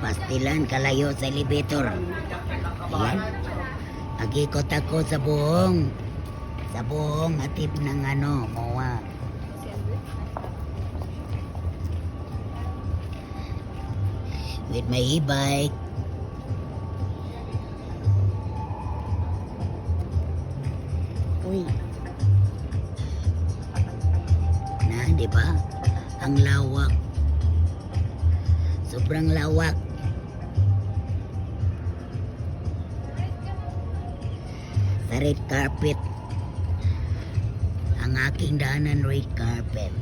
Pastilan kalayo sa elevator. Ayan. Nag-ikot ako sa buong atip ng MOA. With my e-bike. Uy. Di ba? Ang lawak. Sobrang lawak. Sa red carpet. Ang aking daanan red carpet.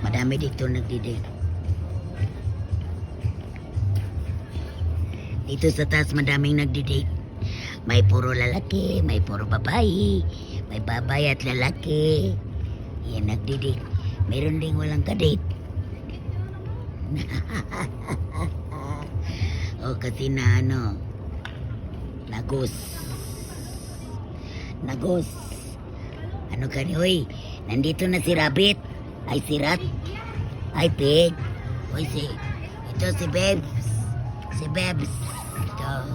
Madami dito nagdidate. Dito sa taas madaming nagdidate. May puro lalaki, may puro babae. May babae at lalaki. Yan nagdidate. Meron ding walang kadate. O kasi Nagos. Ano ka ni? Uy, nandito na si Rabbit. Ay, si Rat. Ay, Pig. Uy, ito si Bebs. Si Bebs. Ito.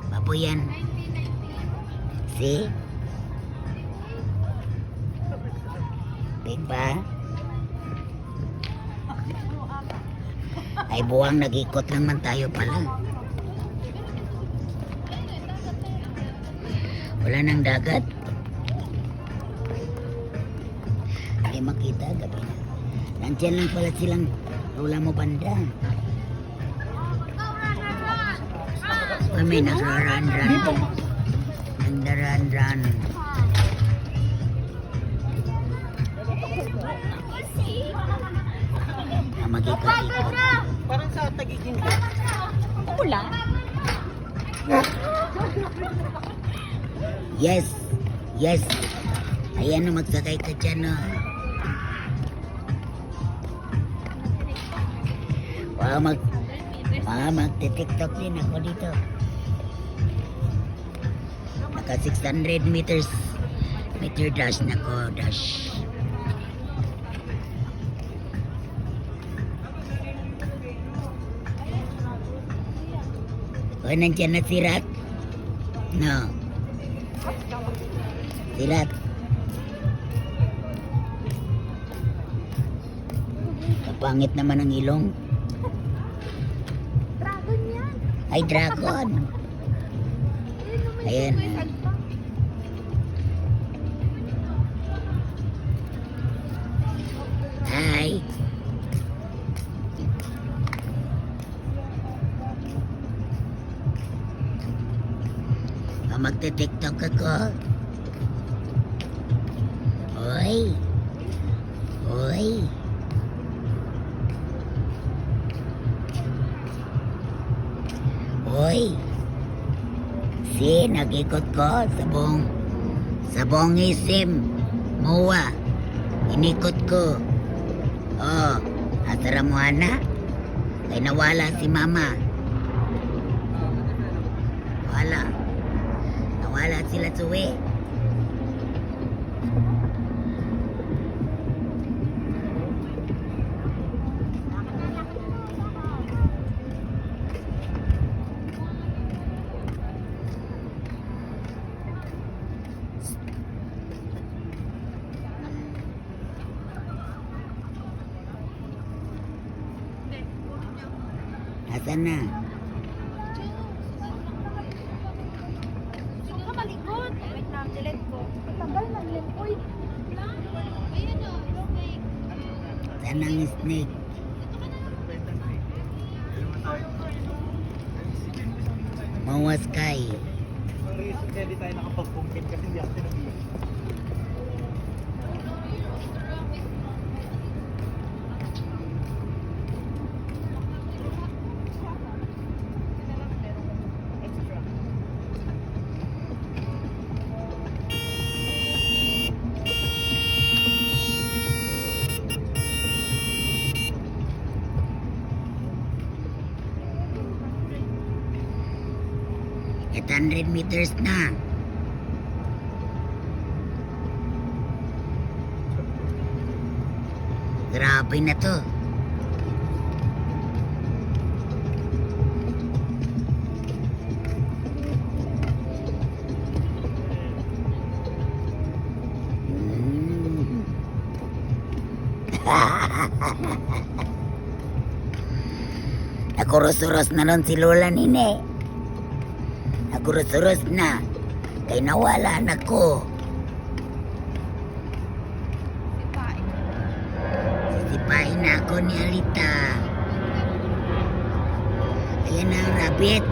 Baboy yan. See? Big ba? Ay, buwang nag-ikot lang man tayo pala. Wala nang dagat. Ay, makita gabi na. Nandiyan lang pala silang Lola mo banda. Kami nagraran-ran. Nagdaran-ran. Mag-ikot-ikot. Parang sa Tagiging ka. Pula? Yes. Ayan na, magsakay ka dyan, no. Magti-tiktok din ako dito. Naka 600 meter dash na ko, dash. O, nandiyan na si Rat? No. Si Rat. Kapangit naman ang ilong. Dragon yan. Ay, dragon. Ayan. Hi. Magte-tiktok ako. Oy. Si, nag-ikot ko sa buong isim. MOA. Inikot ko. Oh, nasa Ramuana. Ay nawala si Mama. Nawala sila suwi. Asan na? Malikot. Wait lang, delete ko. Tagal na, delete ko. Saan ang snake? MOA Sky. Sorry, hindi tayo nakapag-pumpkin kasi hindi ako tinabili. At 100 meters na. Grabe na to. Nakuros-uros na nun si Lola Nine. Nakuros-uros na. Kay nawala na ko. Sisipain na ako ni Alita. Ayan na ang rabbit.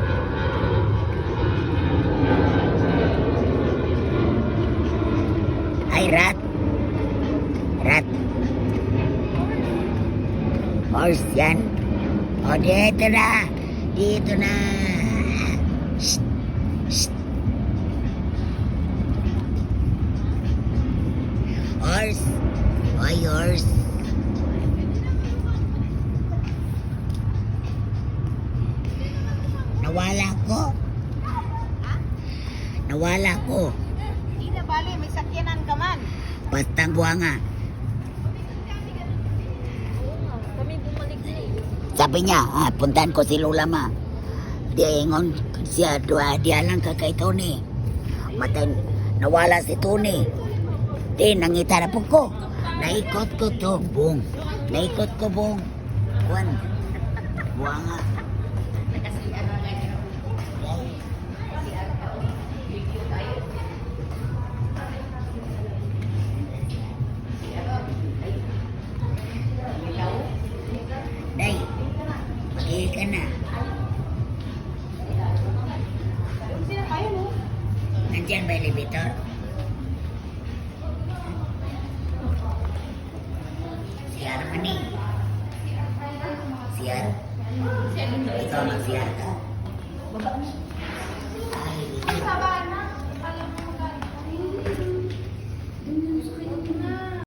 Ay, rat. Rat. Horse yan. O, dito na. Dito na. Shh. Shh. Horse. Oy, horse. Nawala ko. Nawala ko. Hindi na bali, may sakyanan ka man. Basta buwanga. Kami bumalik na eh. Sabi niya, puntahan ko si Lola Ma. Di ingon siya, dia lang ka kay Tony. Matay, nawala si Tony. Di, nangita na po ko. Naikot ko to, bong. Naikot ko, bong. Buwan. Buwanga. Day, mag-ihi ka na. Nandiyan ba yung elevator? Siyar ka ni. Siyar? Ikaw mag-siyar ka.